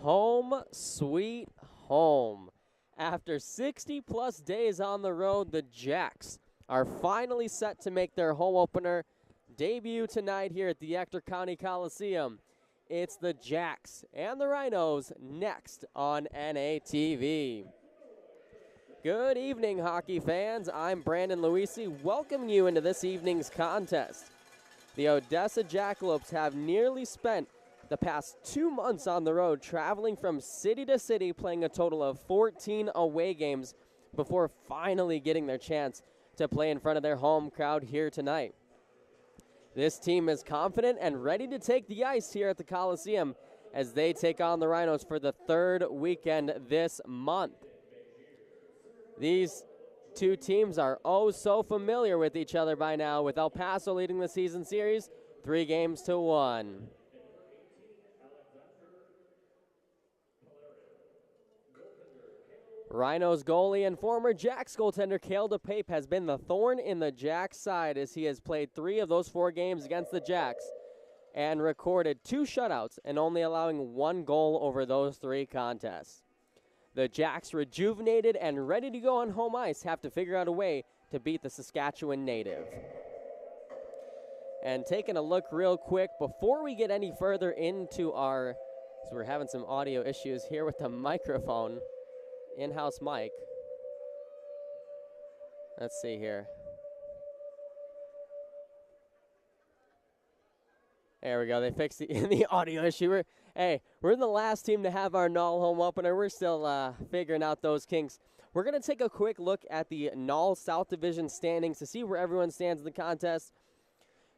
Home sweet home. After 60-plus days on the road, the Jacks are finally set to make their home opener debut tonight here at the Ector County Coliseum. It's the Jacks and the Rhinos next on NATV. Good evening, hockey fans. I'm Brandon Luisi, welcoming you into this evening's contest. The Odessa Jackalopes have nearly spent the past 2 months on the road, traveling from city to city, playing a total of 14 away games before finally getting their chance to play in front of their home crowd here tonight. This team is confident and ready to take the ice here at the Coliseum as they take on the Rhinos for the third weekend this month. These two teams are oh so familiar with each other by now, with El Paso leading the season series 3-1. Rhinos goalie and former Jacks goaltender Cale DePape has been the thorn in the Jacks' side as he has played 3 of those 4 games against the Jacks and recorded 2 shutouts and only allowing 1 goal over those 3 contests. The Jacks, rejuvenated and ready to go on home ice, have to figure out a way to beat the Saskatchewan native. And taking a look real quick before we get any further into our, so we're having some audio issues here with the microphone. In-house mic. Let's see here. There we go. They fixed the audio issue. We're the last team to have our Null home opener. We're still figuring out those kinks. We're going to take a quick look at the Null South Division standings to see where everyone stands in the contest.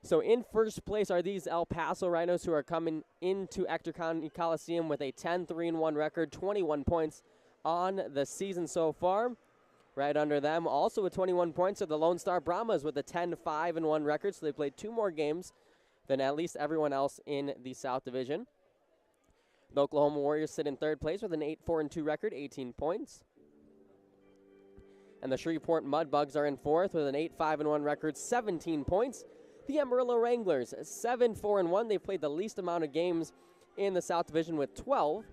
So in first place are these El Paso Rhinos, who are coming into Ector County Coliseum with a 10-3-1 record, 21 points on the season so far. Right under them, also with 21 points, are the Lone Star Brahmas with a 10-5-1 record. So they played 2 more games than at least everyone else in the South Division. The Oklahoma Warriors sit in third place with an 8-4-2 record, 18 points. And the Shreveport Mudbugs are in fourth with an 8-5-1 record, 17 points. The Amarillo Wranglers, 7-4-1. They played the least amount of games in the South Division with 12.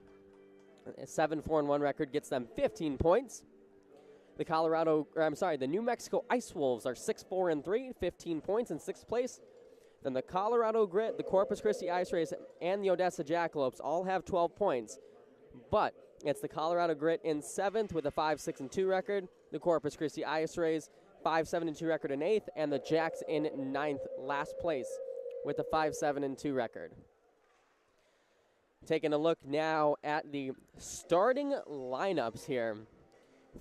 A 7-4-1 record gets them 15 points. The New Mexico Ice Wolves are 6-4-3, 15 points in 6th place. Then the Colorado Grit, the Corpus Christi Ice Rays, and the Odessa Jackalopes all have 12 points. But it's the Colorado Grit in 7th with a 5-6-2 record, the Corpus Christi Ice Rays 5-7-2 record in 8th, and the Jacks in 9th, last place, with a 5-7-2 record. Taking a look now at the starting lineups here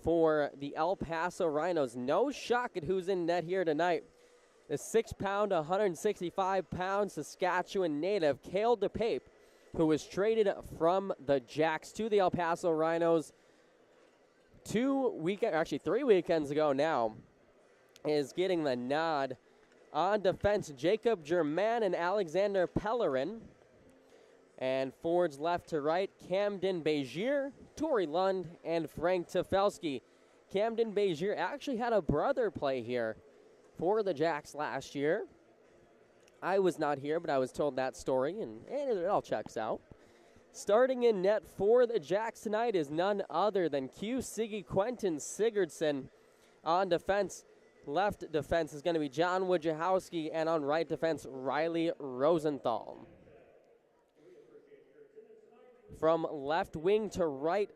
for the El Paso Rhinos. No shock at who's in net here tonight. The 6-pound, 165-pound Saskatchewan native, Cale DePape, who was traded from the Jacks to the El Paso Rhinos 3 weekends ago now, is getting the nod. On defense, Jacob Germain and Alexander Pellerin. And forwards left to right, Camden Begier, Tori Lund, and Frank Tefelsky. Camden Begier actually had a brother play here for the Jacks last year. I was not here, but I was told that story, and it all checks out. Starting in net for the Jacks tonight is none other than Q Siggy Quentin Sigurdsson. On defense, left defense is going to be John Wojciechowski, and on right defense, Riley Rosenthal. From left wing to right,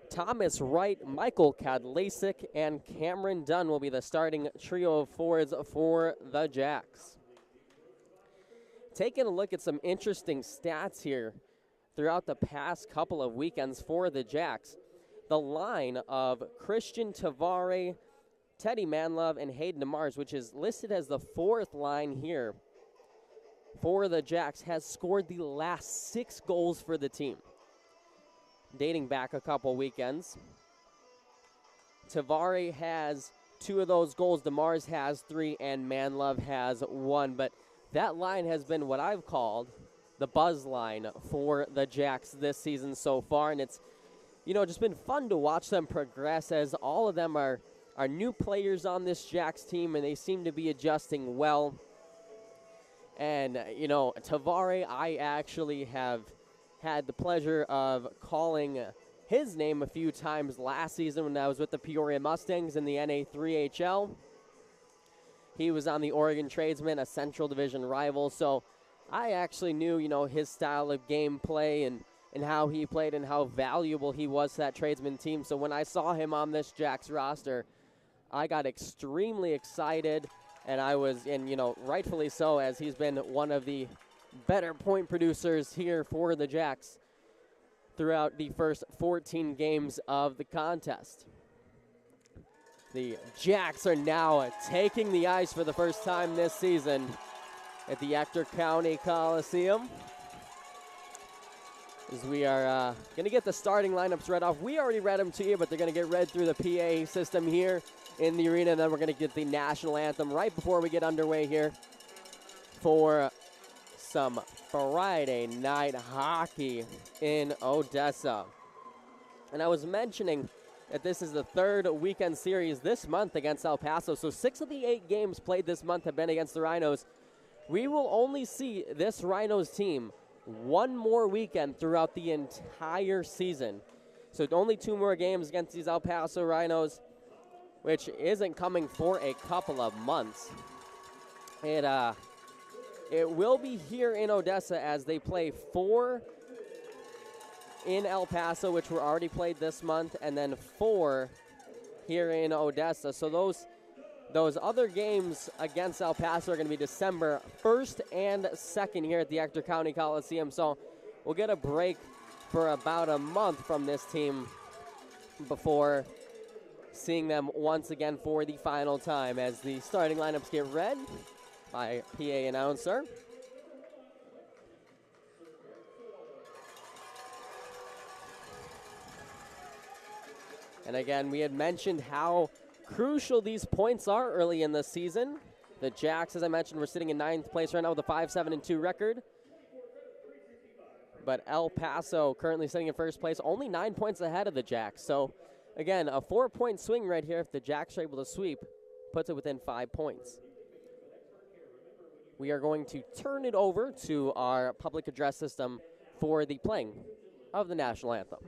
Thomas Wright, Michael Kadlasik, and Cameron Dunn will be the starting trio of forwards for the Jacks. Taking a look at some interesting stats here throughout the past couple of weekends for the Jacks. The line of Christian Tavare, Teddy Manlove, and Hayden DeMars, which is listed as the 4th line here for the Jacks, has scored the last 6 goals for the team, dating back a couple weekends. Tavare has 2 of those goals, DeMars has 3, and Manlove has 1. But that line has been what I've called the buzz line for the Jacks this season so far, and it's just been fun to watch them progress, as all of them are new players on this Jacks team, and they seem to be adjusting well. And, Tavare, I actually have had the pleasure of calling his name a few times last season when I was with the Peoria Mustangs in the NA3HL. He was on the Oregon Tradesmen, a Central Division rival, so I actually knew, his style of gameplay and how he played and how valuable he was to that Tradesman team. So when I saw him on this Jacks roster, I got extremely excited, and rightfully so, as he's been one of the better point producers here for the Jacks throughout the first 14 games of the contest. The Jacks are now taking the ice for the first time this season at the Ector County Coliseum. As we are going to get the starting lineups read off. We already read them to you, but they're going to get read through the PA system here in the arena. And then we're going to get the national anthem right before we get underway here for some Friday night hockey in Odessa. And I was mentioning that this is the third weekend series this month against El Paso. So 6 of the 8 games played this month have been against the Rhinos. We will only see this Rhinos team one more weekend throughout the entire season. So only 2 more games against these El Paso Rhinos, which isn't coming for a couple of months. It will be here in Odessa as they play 4 in El Paso, which were already played this month, and then 4 here in Odessa. So those other games against El Paso are going to be December 1st and 2nd here at the Ector County Coliseum. So we'll get a break for about a month from this team before seeing them once again for the final time as the starting lineups get read by PA announcer. And again, we had mentioned how crucial these points are early in the season. The Jacks, as I mentioned, we're sitting in 9th place right now with a 5-7-2 record. But El Paso currently sitting in first place, only 9 points ahead of the Jacks. So, again, a 4-point swing right here if the Jacks are able to sweep, puts it within 5 points. We are going to turn it over to our public address system for the playing of the national anthem.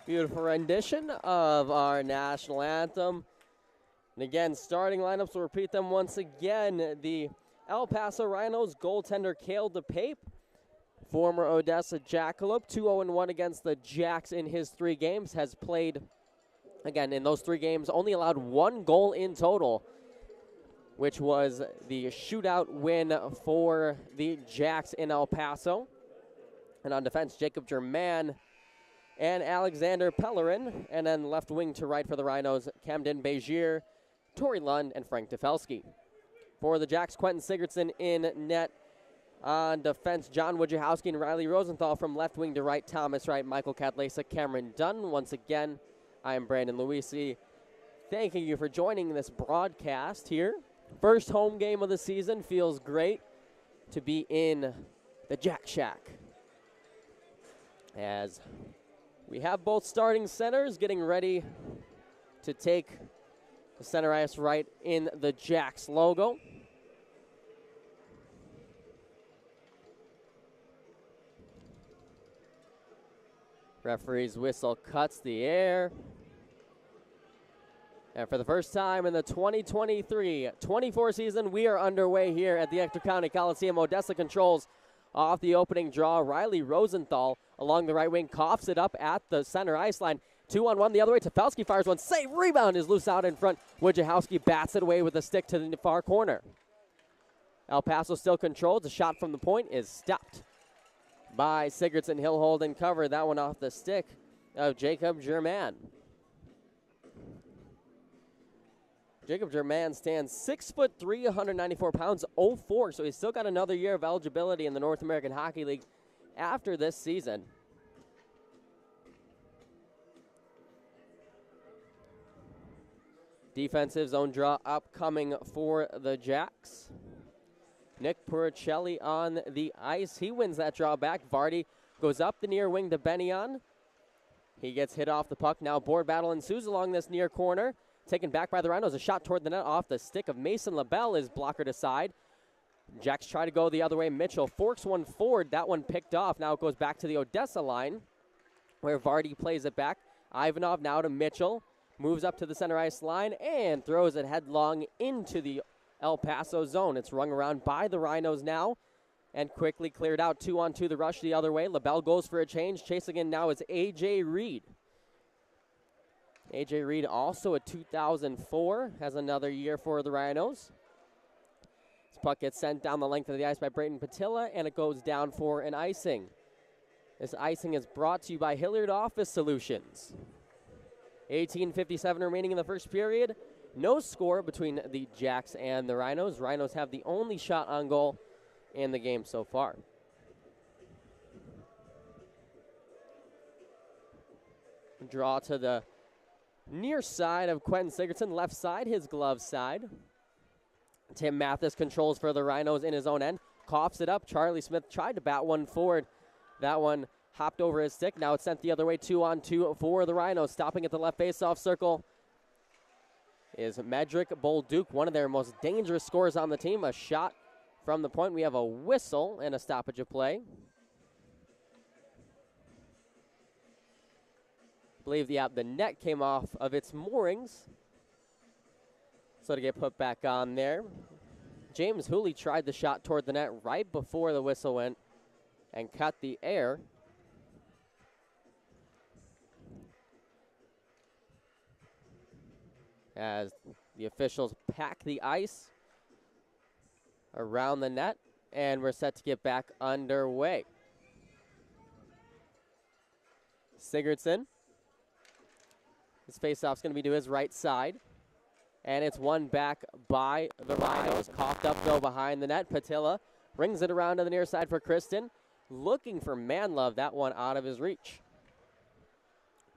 Beautiful rendition of our national anthem. And again, starting lineups, we'll repeat them once again. The El Paso Rhinos goaltender Cale DePape, former Odessa Jackalope, 2-0-1 against the Jacks in his 3 games, has played, again, in those 3 games, only allowed 1 goal in total, which was the shootout win for the Jacks in El Paso. And on defense, Jacob Germain and Alexander Pellerin, and then left wing to right for the Rhinos, Camden Begier, Tori Lund, and Frank Defelski. For the Jacks, Quentin Sigurdsson in net. On defense, John Wojciechowski and Riley Rosenthal. From left wing to right, Thomas Wright, Michael Cadlesa, Cameron Dunn. Once again, I am Brandon Luisi. thanking you for joining this broadcast here. First home game of the season. Feels great to be in the Jack Shack, as we have both starting centers getting ready to take the center ice right in the Jacks logo. Referee's whistle cuts the air. And for the first time in the 2023-24 season, we are underway here at the Ector County Coliseum. Odessa controls off the opening draw. Riley Rosenthal along the right wing coughs it up at the center ice line. 2-on-1 the other way. Tefelsky fires one. Save. Rebound is loose out in front. Wojciechowski bats it away with a stick to the far corner. El Paso still controls. The shot from the point is stopped by Sigurdsson. He'll hold and cover that one off the stick of Jacob German. Jacob German stands 6'3", 194 pounds, 0-4, so he's still got another year of eligibility in the North American Hockey League after this season. Defensive zone draw upcoming for the Jacks. Nick Puricelli on the ice. He wins that draw back. Vardy goes up the near wing to Benyon. He gets hit off the puck. Now board battle ensues along this near corner. Taken back by the Rhinos. A shot toward the net off the stick of Mason LaBelle is blockered aside. Jacks try to go the other way. Mitchell forks one forward. That one picked off. Now it goes back to the Odessa line where Vardy plays it back. Ivanov now to Mitchell. Moves up to the center ice line and throws it headlong into the El Paso zone. It's rung around by the Rhinos now and quickly cleared out. 2-on-2 the rush the other way. LaBelle goes for a change. Chasing in now is A.J. Reed. A.J. Reed, also a 2004, has another year for the Rhinos. This puck gets sent down the length of the ice by Brayton Patilla, and it goes down for an icing. This icing is brought to you by Hilliard Office Solutions. 18:57 remaining in the first period. No score between the Jacks and the Rhinos. Rhinos have the only shot on goal in the game so far. Draw to the near side of Quentin Sigurdsson, left side, his glove side. Tim Mathis controls for the Rhinos in his own end. Coughs it up. Charlie Smith tried to bat one forward. That one hopped over his stick. Now it's sent the other way. 2-on-2 for the Rhinos. Stopping at the left faceoff circle is Medrick Bolduc, one of their most dangerous scorers on the team. A shot from the point. We have a whistle and a stoppage of play. I believe the net came off of its moorings, so to get put back on there. James Hooley tried the shot toward the net right before the whistle went and cut the air. As the officials pack the ice around the net, and we're set to get back underway. Sigurdsson. His faceoff's going to be to his right side. And it's won back by the Rhinos. Coughed up, though, behind the net. Patilla brings it around to the near side for Kristen. Looking for Manlove. That one out of his reach.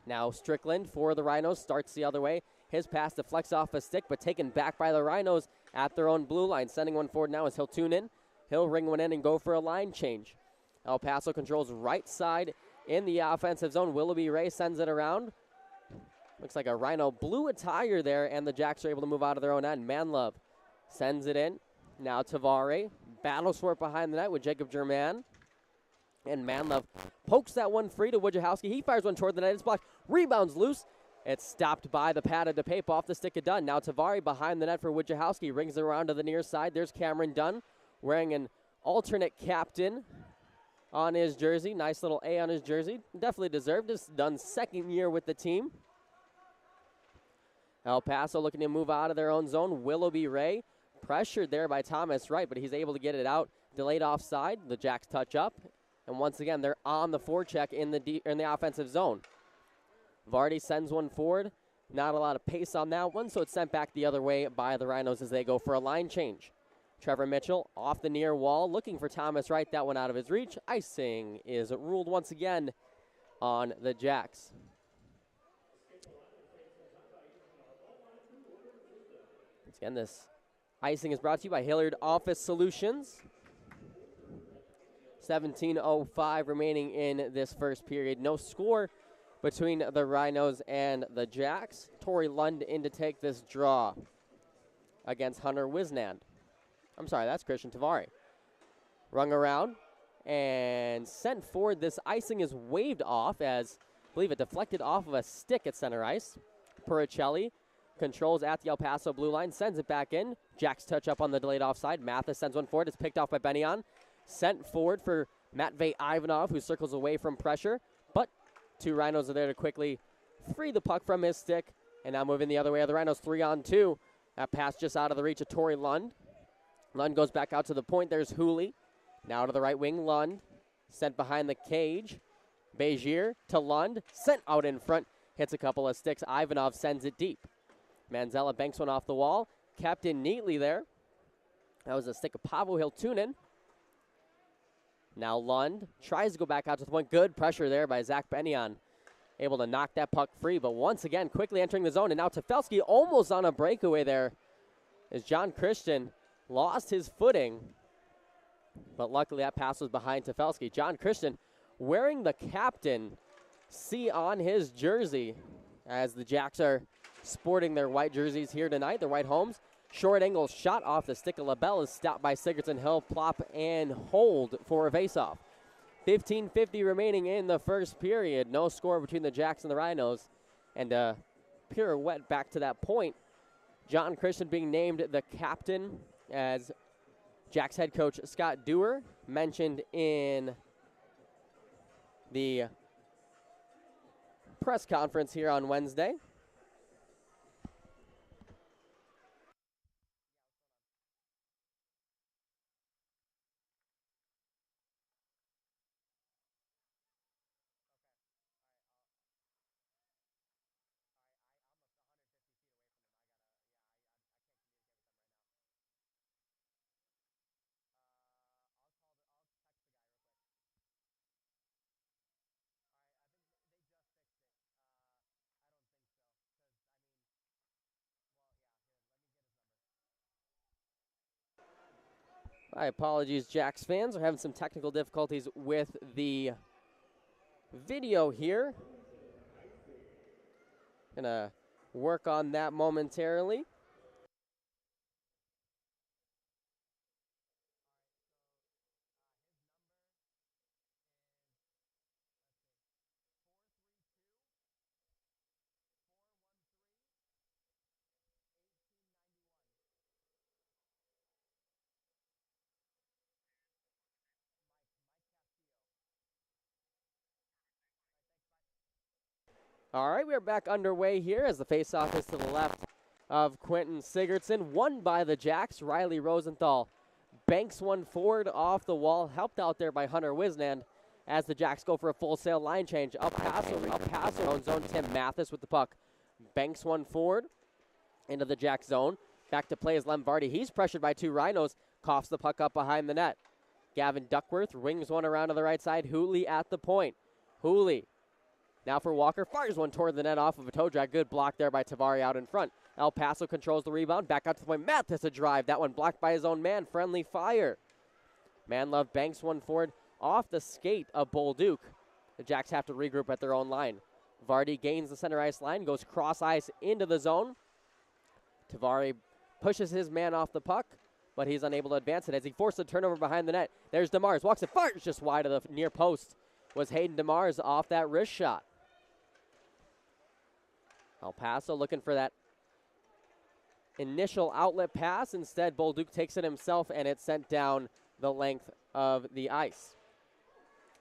Now Strickland for the Rhinos. Starts the other way. His pass deflects off a stick, but taken back by the Rhinos at their own blue line. Sending one forward now is he'll tune in. He'll ring one in and go for a line change. El Paso controls right side in the offensive zone. Willoughby Ray sends it around. Looks like a Rhino blue attire there, and the Jacks are able to move out of their own end. Manlove sends it in. Now Tavare battles for it behind the net with Jacob German. And Manlove pokes that one free to Wojciechowski. He fires one toward the net. It's blocked. Rebounds loose. It's stopped by the pad of DePape off the stick of Dunn. Now Tavare behind the net for Wojciechowski. Rings it around to the near side. There's Cameron Dunn wearing an alternate captain on his jersey. Nice little A on his jersey. Definitely deserved. This is Dunn's second year with the team. El Paso looking to move out of their own zone. Willoughby Ray pressured there by Thomas Wright, but he's able to get it out. Delayed offside. The Jacks touch up. And once again, they're on the forecheck in the offensive zone. Vardy sends one forward. Not a lot of pace on that one, so it's sent back the other way by the Rhinos as they go for a line change. Trevor Mitchell off the near wall, looking for Thomas Wright. That one out of his reach. Icing is ruled once again on the Jacks. Again, this icing is brought to you by Hilliard Office Solutions. 17:05 remaining in this first period. No score between the Rhinos and the Jacks. Tori Lund in to take this draw against Hunter Wisnand. I'm sorry, that's Christian Tavari. Rung around and sent forward. This icing is waved off as, I believe it deflected off of a stick at center ice. Puricelli controls at the El Paso blue line, sends it back in. Jacks touch up on the delayed offside. Mathis sends one forward. It's picked off by Benyon. Sent forward for Matvey Ivanov, who circles away from pressure. But two Rhinos are there to quickly free the puck from his stick. And now moving the other way. The Rhinos 3-on-2. That pass just out of the reach of Tori Lund. Lund goes back out to the point. There's Hooley. Now to the right wing, Lund. Sent behind the cage. Begier to Lund. Sent out in front. Hits a couple of sticks. Ivanov sends it deep. Manzella banks one off the wall. Kept in neatly there. That was a stick of Paavo Hiltunen. Now Lund tries to go back out to the point. Good pressure there by Zach Benyon. Able to knock that puck free, but once again, quickly entering the zone. And now Tefelsky almost on a breakaway there as John Christian lost his footing. But luckily that pass was behind Tefelsky. John Christian wearing the captain C on his jersey as the Jacks are sporting their white jerseys here tonight, their white homes. Short angle shot off the stick of LaBelle is stopped by Sigurdsson. He'll plop and hold for a faceoff. 15:50 remaining in the first period. No score between the Jacks and the Rhinos. And a pirouette back to that point. John Christian being named the captain as Jacks head coach Scott Dewar mentioned in the press conference here on Wednesday. My apologies, Jacks fans. We're having some technical difficulties with the video here. Gonna work on that momentarily. All right, we are back underway here as the faceoff is to the left of Quentin Sigurdsson. Won by the Jacks. Riley Rosenthal banks one forward off the wall. Helped out there by Hunter Wisnand as the Jacks go for a full sail line change. Up Paso own zone. Tim Mathis with the puck. Banks one forward into the Jacks zone. Back to play is Lombardi. He's pressured by two Rhinos. Coughs the puck up behind the net. Gavin Duckworth wings one around to the right side. Hooley at the point. Hooley. Now for Walker, fires one toward the net off of a toe drag. Good block there by Tavari out in front. El Paso controls the rebound. Back out to the point. Mathis a drive. That one blocked by his own man. Friendly fire. Manlove banks one forward off the skate of Bolduc. The Jacks have to regroup at their own line. Vardy gains the center ice line. Goes cross ice into the zone. Tavari pushes his man off the puck, but he's unable to advance it as he forces a turnover behind the net. There's DeMars. Walks it. Fires just wide of the near post. Was Hayden DeMars off that wrist shot. El Paso looking for that initial outlet pass. Instead, Bolduc takes it himself, and it's sent down the length of the ice.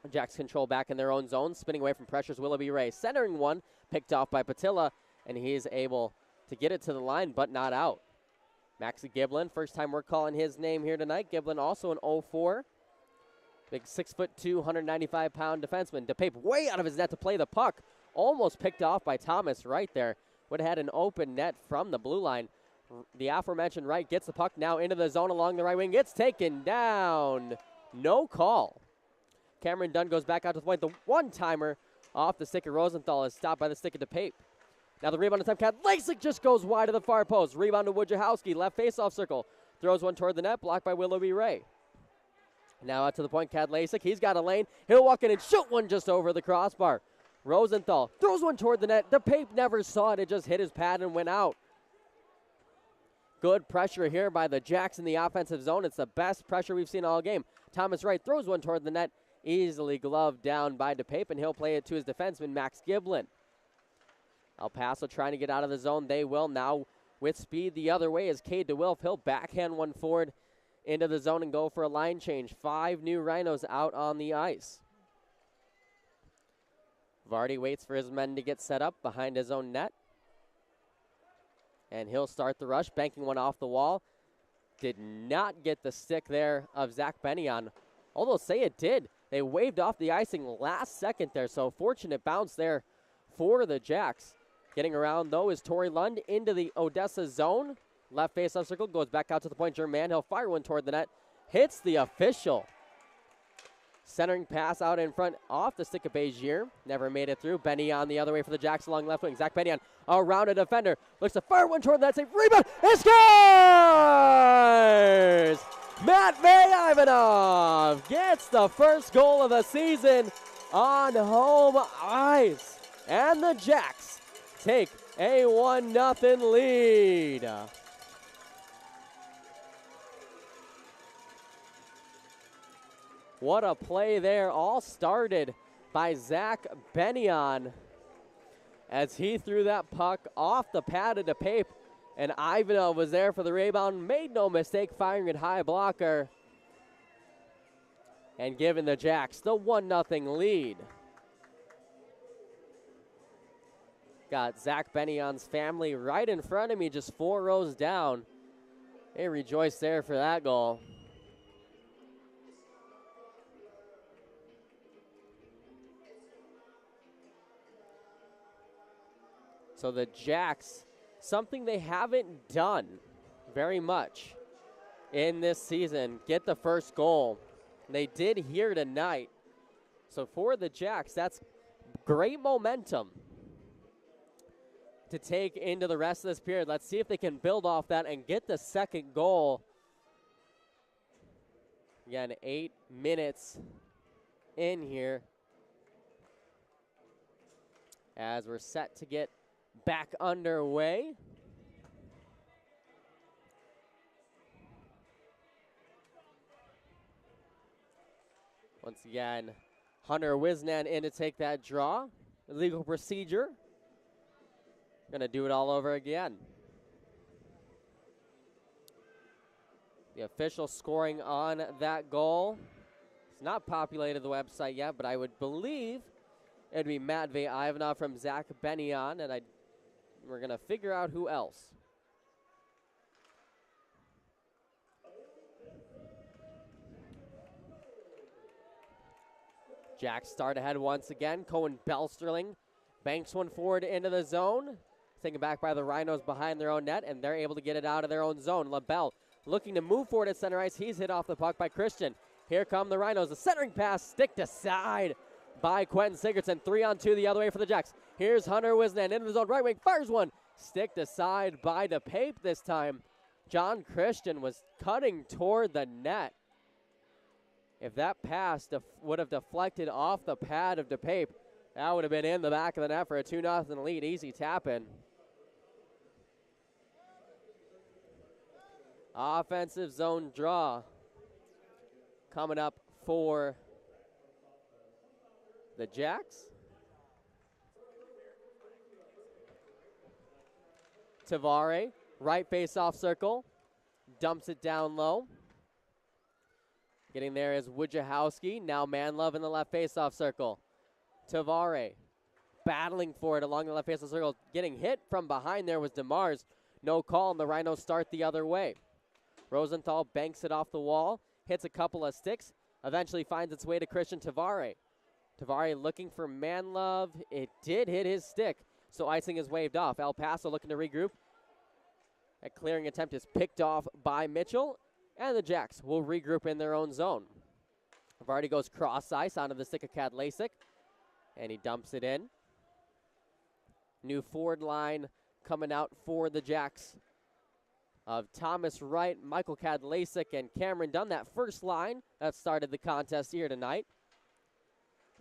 Jacks control back in their own zone. Spinning away from pressures, Willoughby Ray. Centering one, picked off by Patilla, and he is able to get it to the line, but not out. Maxi Giblin, first time we're calling his name here tonight. Giblin also an 0-4. Big 6'2", 195-pound defenseman. DePape way out of his net to play the puck. Almost picked off by Thomas right there. Would have had an open net from the blue line. The aforementioned Wright gets the puck now into the zone along the right wing. Gets taken down. No call. Cameron Dunn goes back out to the point. The one-timer off the stick of Rosenthal is stopped by the stick of DePape. Now the rebound attempt, Kadlacek just goes wide of the far post. Rebound to Wojciechowski, left face-off circle. Throws one toward the net, blocked by Willoughby Ray. Now out to the point, Kadlacek. He's got a lane. He'll walk in and shoot one just over the crossbar. Rosenthal throws one toward the net. DePape never saw it. It just hit his pad and went out. Good pressure here by the Jacks in the offensive zone. It's the best pressure we've seen all game. Thomas Wright throws one toward the net. Easily gloved down by DePape, and he'll play it to his defenseman, Max Giblin. El Paso trying to get out of the zone. They will now with speed the other way as Cade DeWilf. He'll backhand one forward into the zone and go for a line change. 5 new Rhinos out on the ice. Vardy waits for his men to get set up behind his own net. And he'll start the rush, banking one off the wall. Did not get the stick there of Zach Bennion. Although say it did. They waved off the icing last second there, so fortunate bounce there for the Jacks. Getting around, though, is Torrey Lund into the Odessa zone. Left face-off circle, goes back out to the point. Germain, he'll fire one toward the net. Hits the official. Centering pass out in front off the stick of Begier. Never made it through. Bennion the other way for the Jacks along left wing. Zach Bennion around a defender. Looks to fire one toward the net. Save, rebound, and scores! Matvey Ivanov gets the first goal of the season on home ice. And the Jacks take a 1-0 lead. What a play there. All started by Zach Bennion as he threw that puck off the pad of DePape. And Ivanov was there for the rebound. Made no mistake firing it high blocker. And giving the Jacks the 1-0 lead. Got Zach Bennion's family right in front of me, just 4 rows down. They rejoiced there for that goal. So the Jacks, something they haven't done very much in this season, get the first goal. They did here tonight. So for the Jacks, that's great momentum to take into the rest of this period. Let's see if they can build off that and get the second goal. Again, 8 minutes in here as we're set to get back underway. Once again, Hunter Wisnan in to take that draw. Illegal procedure. Gonna do it all over again. The official scoring on that goal. It's not populated the website yet, but I would believe it'd be Matvey Ivanov from Zach Bennion, and we're gonna figure out who else. Jacks start ahead once again. Cohen Bellsterling banks one forward into the zone. Taken back by the Rhinos behind their own net, and they're able to get it out of their own zone. LaBelle looking to move forward at center ice. He's hit off the puck by Christian. Here come the Rhinos. A centering pass, stick to side by Quentin Sigurdsson. 3-on-2 the other way for the Jacks. Here's Hunter Wisnan into the zone. Right wing, fires one. Stick to side by DePape this time. John Christian was cutting toward the net. If that pass would have deflected off the pad of DePape, that would have been in the back of the net for a 2-0 lead. Easy tap in. Offensive zone draw coming up for the Jacks. Tavare, right face-off circle, dumps it down low. Getting there is Wojciechowski. Now Manlove in the left face-off circle. Tavare battling for it along the left face-off circle. Getting hit from behind there was DeMars. No call, and the Rhinos start the other way. Rosenthal banks it off the wall, hits a couple of sticks, eventually finds its way to Christian Tavare. Tavare looking for Manlove. It did hit his stick, so icing is waved off. El Paso looking to regroup. A clearing attempt is picked off by Mitchell, and the Jacks will regroup in their own zone. Vardy goes cross ice onto the stick of Kadlacek, and he dumps it in. New forward line coming out for the Jacks of Thomas Wright, Michael Kadlasik, and Cameron Dunn. That first line that started the contest here tonight.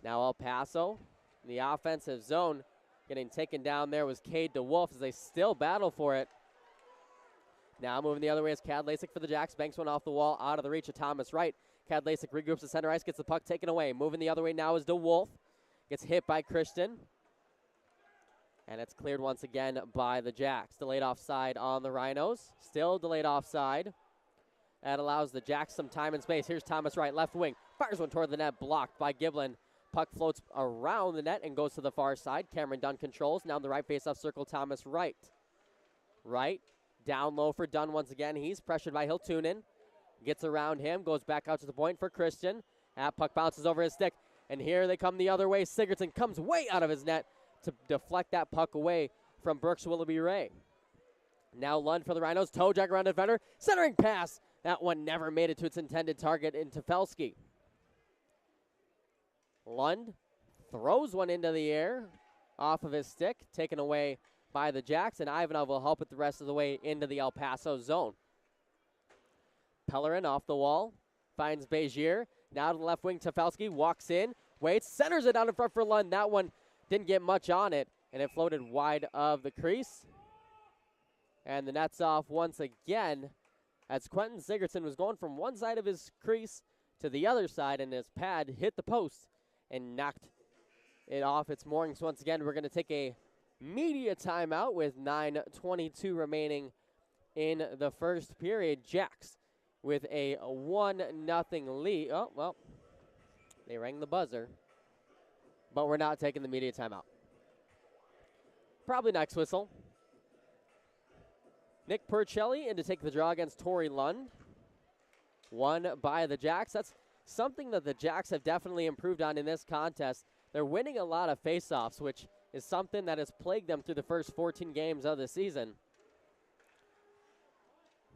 Now El Paso in the offensive zone. Getting taken down there was Cade DeWolf as they still battle for it. Now moving the other way is Kadlasik for the Jacks. Banks one off the wall out of the reach of Thomas Wright. Kadlasik regroups the center ice, gets the puck taken away. Moving the other way now is DeWolf. Gets hit by Christian. And it's cleared once again by the Jacks. Delayed offside on the Rhinos. Still delayed offside. That allows the Jacks some time and space. Here's Thomas Wright, left wing. Fires one toward the net, blocked by Giblin. Puck floats around the net and goes to the far side. Cameron Dunn controls. Now in the right face-off circle, Thomas Wright. Wright down low for Dunn once again. He's pressured by Hiltunen. Gets around him, goes back out to the point for Christian. That puck bounces over his stick. And here they come the other way. Sigurdsson comes way out of his net to deflect that puck away from Brooks Willoughby Ray. Now Lund for the Rhinos. Toe drag around defender. Centering pass. That one never made it to its intended target in Tefelsky. Lund throws one into the air off of his stick, taken away by the Jacks, and Ivanov will help it the rest of the way into the El Paso zone. Pellerin off the wall, finds Begier. Now to the left wing, Tefelsky walks in, waits, centers it out in front for Lund. That one didn't get much on it, and it floated wide of the crease. And the net's off once again as Quentin Sigurdsson was going from one side of his crease to the other side, and his pad hit the post and knocked it off its moorings once again. We're going to take a media timeout with 9:22 remaining in the first period. Jacks with a 1-0 lead. Oh, well, they rang the buzzer, but we're not taking the media timeout. Probably next whistle. Nick Percelli in to take the draw against Torrey Lund. Won by the Jacks. That's something that the Jacks have definitely improved on in this contest. They're winning a lot of faceoffs, which is something that has plagued them through the first 14 games of the season.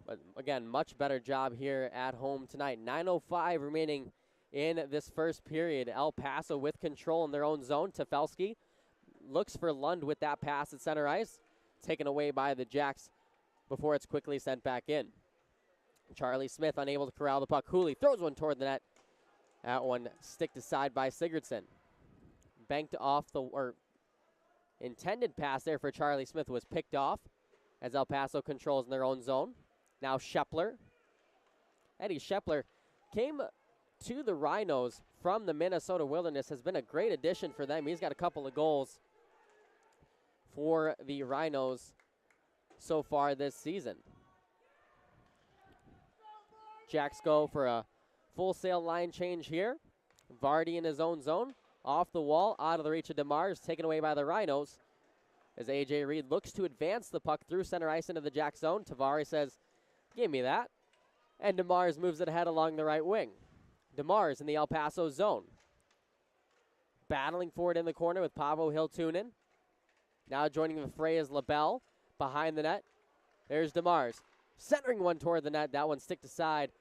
But again, much better job here at home tonight. 9:05 remaining in this first period. El Paso with control in their own zone. Tefelsky looks for Lund with that pass at center ice. Taken away by the Jacks before it's quickly sent back in. Charlie Smith unable to corral the puck. Hooley throws one toward the net. That one sticked aside by Sigurdsson. Banked off intended pass there for Charlie Smith was picked off as El Paso controls in their own zone. Now Shepler. Eddie Shepler came to the Rhinos from the Minnesota Wilderness. Has been a great addition for them. He's got a couple of goals for the Rhinos so far this season. Jacks go for a full sail line change here. Vardy in his own zone. Off the wall, out of the reach of DeMars, taken away by the Rhinos. As A.J. Reed looks to advance the puck through center ice into the Jack zone. Tavares says, give me that. And DeMars moves it ahead along the right wing. DeMars in the El Paso zone. Battling for it in the corner with Paavo Hiltunen. Now joining the fray is LaBelle behind the net. There's DeMars. Centering one toward the net. That one sticked aside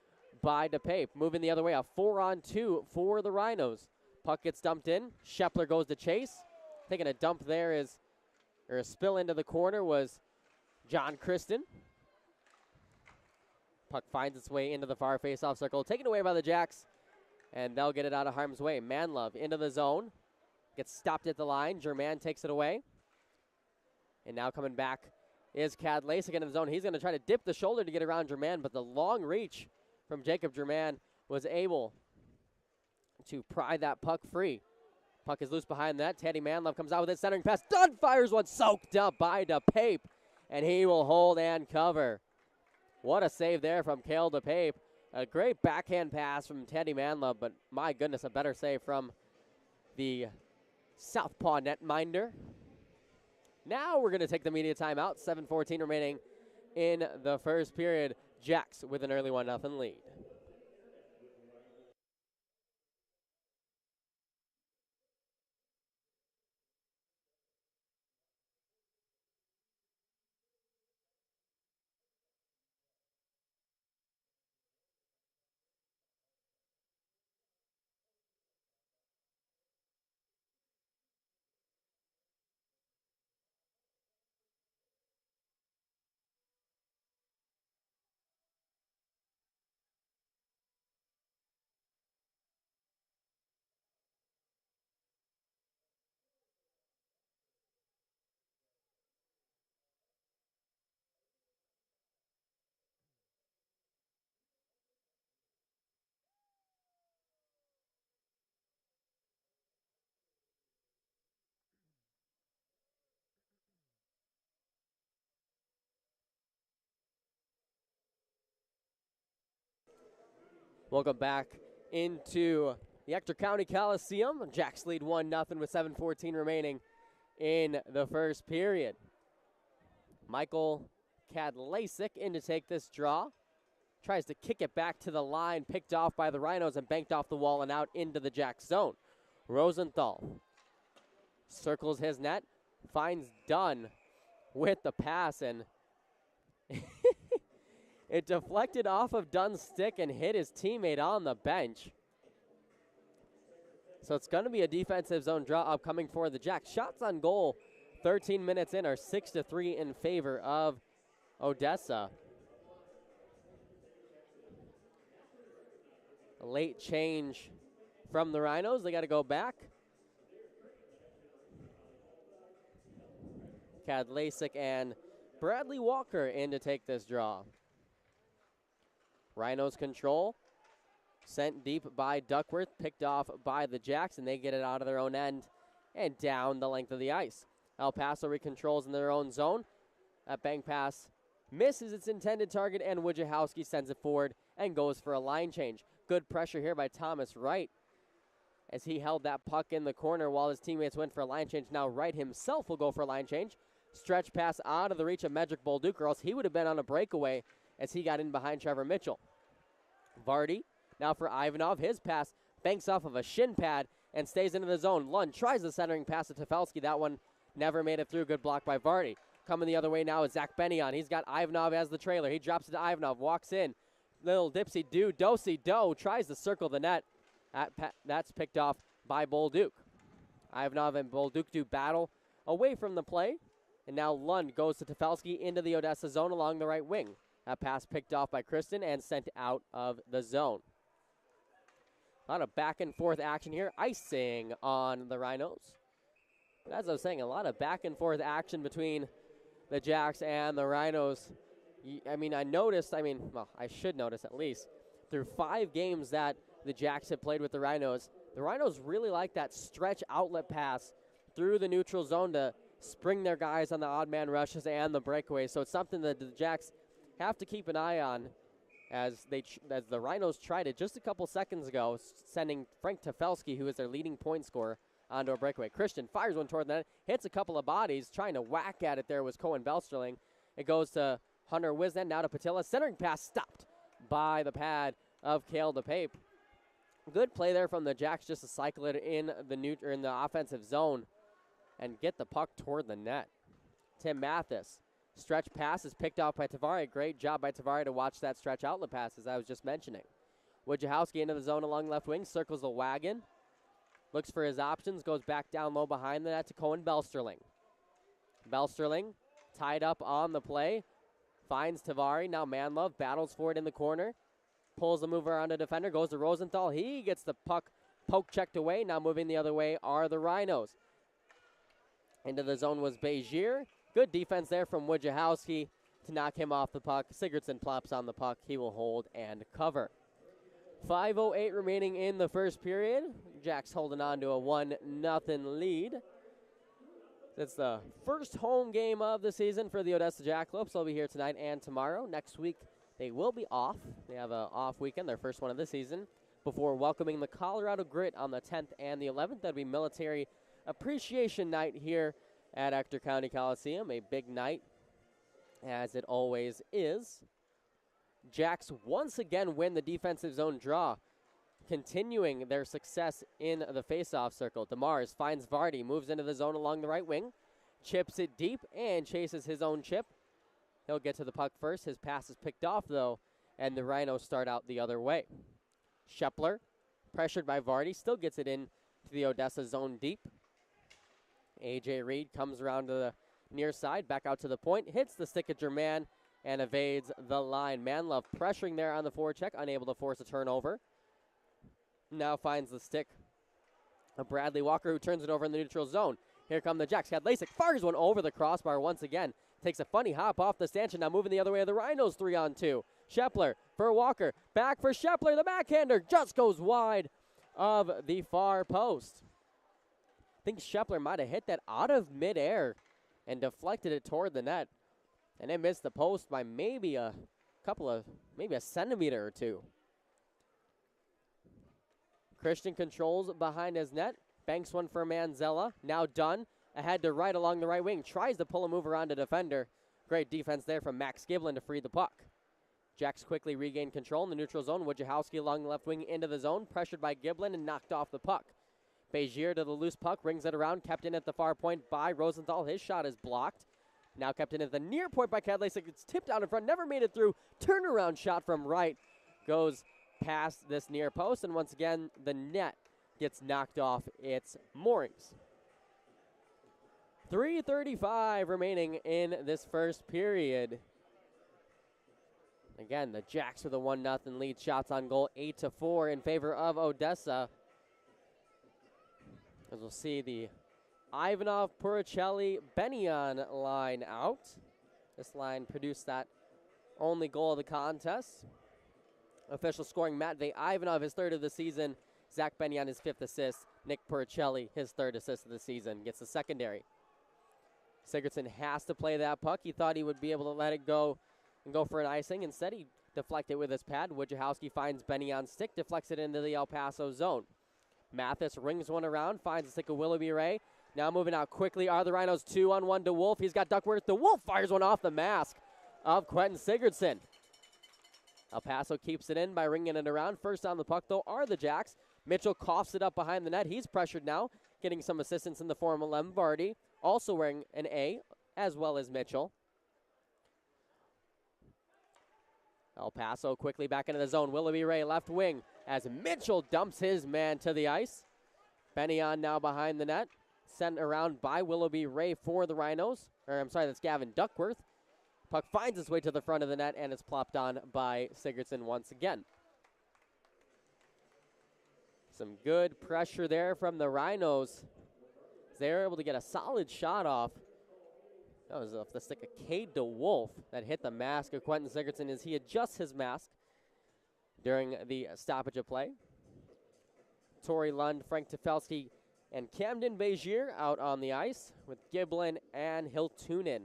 by DePape. Moving the other way, a 4-on-2 for the Rhinos. Puck gets dumped in. Shepler goes to chase. Taking a dump there or a spill into the corner was John Christen. Puck finds its way into the far face-off circle. Taken away by the Jacks, and they'll get it out of harm's way. Manlove into the zone. Gets stopped at the line. Germain takes it away. And now coming back is Kadlasik in the zone. He's going to try to dip the shoulder to get around Germain, but the long reach from Jacob Germain was able to pry that puck free. Puck is loose behind that. Teddy Manlove comes out with his centering pass. Dunn fires one soaked up by DePape, and he will hold and cover. What a save there from Cale DePape. A great backhand pass from Teddy Manlove, but my goodness, a better save from the southpaw netminder. Now we're going to take the media timeout. 7:14 remaining in the first period. Jacks with an early 1-0 lead. Welcome back into the Ector County Coliseum. Jacks lead 1-0 with 7:14 remaining in the first period. Michael Kadlasik in to take this draw. Tries to kick it back to the line, picked off by the Rhinos and banked off the wall and out into the Jacks zone. Rosenthal circles his net, finds Dunn with the pass, and it deflected off of Dunn's stick and hit his teammate on the bench. So it's going to be a defensive zone draw upcoming for the Jacks. Shots on goal 13 minutes in are 6-3 in favor of Odessa. A late change from the Rhinos. They got to go back. Kadlasik and Bradley Walker in to take this draw. Rhinos control. Sent deep by Duckworth, picked off by the Jacks, and they get it out of their own end and down the length of the ice. El Paso recontrols in their own zone. That bank pass misses its intended target, and Wojciechowski sends it forward and goes for a line change. Good pressure here by Thomas Wright as he held that puck in the corner while his teammates went for a line change. Now Wright himself will go for a line change. Stretch pass out of the reach of Medrick Bolduc, or else he would have been on a breakaway as he got in behind Trevor Mitchell. Vardy now for Ivanov. His pass banks off of a shin pad and stays into the zone. Lund tries the centering pass to Tefelsky. That one never made it through. Good block by Vardy. Coming the other way now is Zach Bennion. He's got Ivanov as the trailer. He drops it to Ivanov, walks in. Little dipsy-do, do-si-do, tries to circle the net. That's picked off by Bolduc. Ivanov and Bolduc do battle away from the play. And now Lund goes to Tefelsky into the Odessa zone along the right wing. That pass picked off by Kristen and sent out of the zone. A lot of back and forth action here. Icing on the Rhinos. But as I was saying, a lot of back and forth action between the Jacks and the Rhinos. I should notice at least, through 5 games that the Jacks have played with the Rhinos really like that stretch outlet pass through the neutral zone to spring their guys on the odd man rushes and the breakaways. So it's something that the Jacks have to keep an eye on as the Rhinos tried it just a couple seconds ago, sending Frank Tefelsky, who is their leading point scorer, onto a breakaway. Christian fires one toward the net, hits a couple of bodies, trying to whack at it there was Cohen Belsterling. It goes to Hunter Wisden, now to Patilla. Centering pass stopped by the pad of Cale DePape. Good play there from the Jacks just to cycle it in the offensive zone and get the puck toward the net. Tim Mathis. Stretch pass is picked off by Tavares. Great job by Tavares to watch that stretch outlet pass, as I was just mentioning. Wojciechowski into the zone along left wing, circles the wagon, looks for his options, goes back down low behind the net to Cohen Belsterling. Belsterling tied up on the play, finds Tavares. Now Manlove battles for it in the corner, pulls the move around a defender, goes to Rosenthal. He gets the puck poke checked away. Now moving the other way are the Rhinos. Into the zone was Begier. Good defense there from Wojciechowski to knock him off the puck. Sigurdsson plops on the puck. He will hold and cover. 5:08 remaining in the first period. Jacks holding on to a 1-0 lead. It's the first home game of the season for the Odessa Jackalopes. They'll be here tonight and tomorrow. Next week, they will be off. They have an off weekend, their first one of the season, before welcoming the Colorado Grit on the 10th and the 11th. That'll be Military Appreciation Night here at Ector County Coliseum. A big night, as it always is. Jacks once again win the defensive zone draw, continuing their success in the faceoff circle. DeMars finds Vardy, moves into the zone along the right wing, chips it deep, and chases his own chip. He'll get to the puck first. His pass is picked off, though, and the Rhinos start out the other way. Shepler, pressured by Vardy, still gets it in to the Odessa zone deep. A.J. Reed comes around to the near side, back out to the point, hits the stick of German, and evades the line. Manlove pressuring there on the forecheck, unable to force a turnover. Now finds the stick of Bradley Walker, who turns it over in the neutral zone. Here come the Jacks. Kadlasik fires one over the crossbar once again. Takes a funny hop off the stanchion. Now moving the other way of the Rhinos, 3-on-2. Shepler for Walker. Back for Shepler. The backhander just goes wide of the far post. I think Shepler might have hit that out of midair and deflected it toward the net. And it missed the post by maybe a centimeter or two. Christian controls behind his net. Banks one for Manzella. Now done. Ahead to right along the right wing. Tries to pull a move around a defender. Great defense there from Max Giblin to free the puck. Jacks quickly regain control in the neutral zone. Wojciechowski along the left wing into the zone. Pressured by Giblin and knocked off the puck. Begier to the loose puck. Rings it around. Kept in at the far point by Rosenthal. His shot is blocked. Now kept in at the near point by Kadlacek. It's tipped out in front. Never made it through. Turnaround shot from right. Goes past this near post. And once again, the net gets knocked off its moorings. 3:35 remaining in this first period. Again, the Jacks with a 1-0 lead. Shots on goal 8-4 in favor of Odessa. As we'll see the Ivanov, Puricelli, Benion line out. This line produced that only goal of the contest. Official scoring, Matvey Ivanov, his third of the season. Zach Benion, his fifth assist. Nick Puricelli, his third assist of the season, gets the secondary. Sigurdsson has to play that puck. He thought he would be able to let it go and go for an icing. Instead, he deflected with his pad. Wojciechowski finds Benion's stick, deflects it into the El Paso zone. Mathis rings one around, finds the stick of Willoughby Ray. Now moving out quickly are the Rhinos 2-on-1 to Wolf. He's got Duckworth. The Wolf fires one off the mask of Quentin Sigurdsson. El Paso keeps it in by ringing it around. First on the puck, though, are the Jacks. Mitchell coughs it up behind the net. He's pressured now, getting some assistance in the form of Lemvardy, also wearing an A, as well as Mitchell. El Paso quickly back into the zone. Willoughby Ray left wing as Mitchell dumps his man to the ice. Benion now behind the net. Sent around by Willoughby Ray for the Rhinos. That's Gavin Duckworth. Puck finds its way to the front of the net and is plopped on by Sigurdsson once again. Some good pressure there from the Rhinos. They're able to get a solid shot off. That was off the stick of Cade DeWolf that hit the mask of Quentin Sigurdsson as he adjusts his mask during the stoppage of play. Torrey Lund, Frank Tefelsky, and Camden Begier out on the ice with Giblin and Hiltunen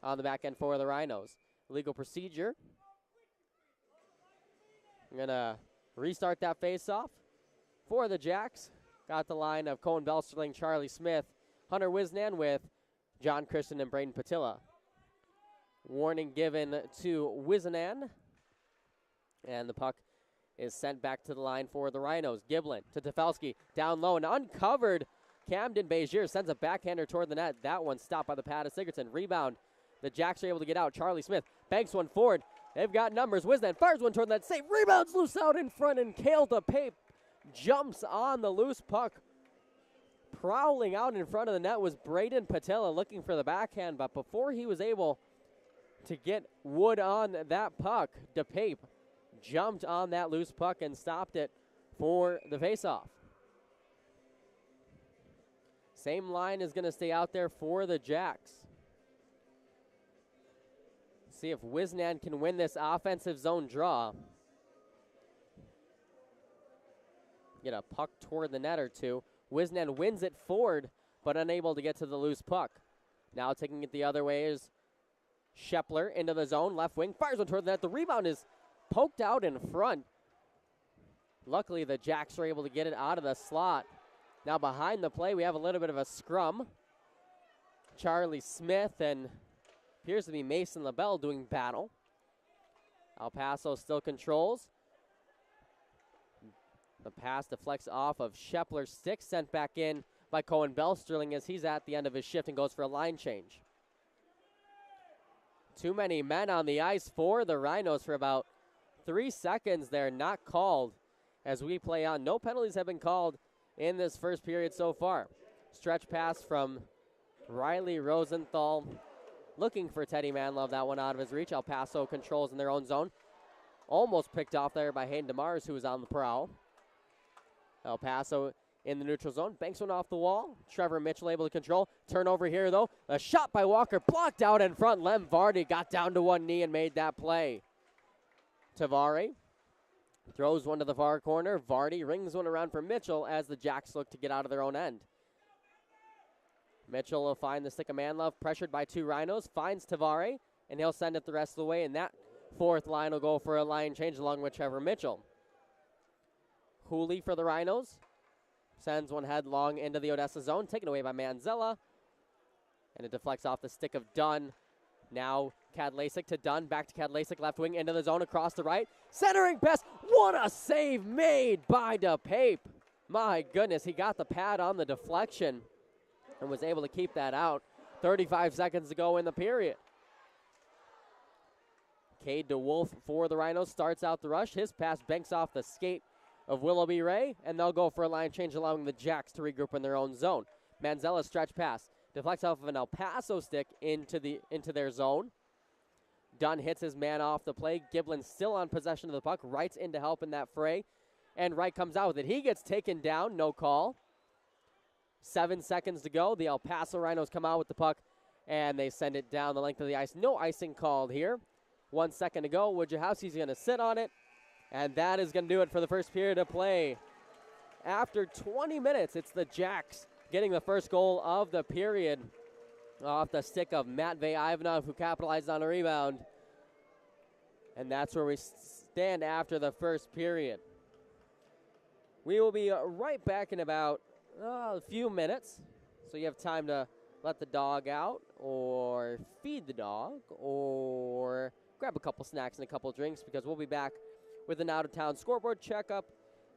on the back end for the Rhinos. Legal procedure. I'm going to restart that faceoff for the Jacks. Got the line of Cohen Belsterling, Charlie Smith, Hunter Wisnan with John Christian and Braden Patilla. Warning given to Wisnan. And the puck is sent back to the line for the Rhinos. Giblin to Tefelsky, down low and uncovered. Camden Begier sends a backhander toward the net. That one stopped by the pad of Sigurdsson. Rebound. The Jacks are able to get out. Charlie Smith banks one forward. They've got numbers. Wisnan fires one toward that save. Rebounds loose out in front, and Cale DePape jumps on the loose puck. Prowling out in front of the net was Braden Patilla looking for the backhand, but before he was able to get wood on that puck, DePape jumped on that loose puck and stopped it for the faceoff. Same line is going to stay out there for the Jacks. See if Wisnan can win this offensive zone draw. Get a puck toward the net or two. Wisnan wins it forward, but unable to get to the loose puck. Now taking it the other way is Shepler into the zone. Left wing, fires one toward the net. The rebound is poked out in front. Luckily, the Jacks are able to get it out of the slot. Now behind the play, we have a little bit of a scrum. Charlie Smith and appears to be Mason LaBelle doing battle. El Paso still controls. The pass deflects off of Shepler's stick, sent back in by Cohen Belsterling as he's at the end of his shift and goes for a line change. Too many men on the ice for the Rhinos for about 3 seconds there, not called as we play on. No penalties have been called in this first period so far. Stretch pass from Riley Rosenthal looking for Teddy Manlove. That one out of his reach. El Paso controls in their own zone. Almost picked off there by Hayden DeMars, who was on the prowl. El Paso in the neutral zone. Banks one off the wall. Trevor Mitchell able to control. Turnover here, though. A shot by Walker blocked out in front. Lem Vardy got down to one knee and made that play. Tavari throws one to the far corner. Vardy rings one around for Mitchell as the Jacks look to get out of their own end. Mitchell will find the stick of Manlove, pressured by two Rhinos, finds Tavari, and he'll send it the rest of the way, and that fourth line will go for a line change along with Trevor Mitchell. Hooley for the Rhinos. Sends one headlong into the Odessa zone, taken away by Manzella. And it deflects off the stick of Dunn. Now Kadlacik to Dunn, back to Kadlacik, left wing into the zone across the right. Centering pass, what a save made by DePape. My goodness, he got the pad on the deflection and was able to keep that out. 35 seconds to go in the period. Cade DeWolf for the Rhinos starts out the rush. His pass banks off the skate of Willoughby Ray, and they'll go for a line change, allowing the Jacks to regroup in their own zone. Manzella's stretch pass deflects off of an El Paso stick into their zone. Dunn hits his man off the play. Giblin still on possession of the puck. Wright's in to help in that fray, and Wright comes out with it. He gets taken down, no call. 7 seconds to go. The El Paso Rhinos come out with the puck, and they send it down the length of the ice. No icing called here. 1 second to go. Wojciechowski's going to sit on it, and that is going to do it for the first period of play. After 20 minutes, it's the Jacks getting the first goal of the period off the stick of Matvey Ivanov, who capitalized on a rebound. And that's where we stand after the first period. We will be right back in about a few minutes, so you have time to let the dog out or feed the dog or grab a couple snacks and a couple drinks, because we'll be back with an out-of-town scoreboard checkup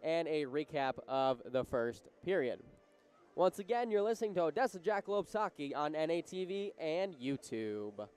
and a recap of the first period. Once again, you're listening to Odessa Jackalopes Hockey on NATV and YouTube.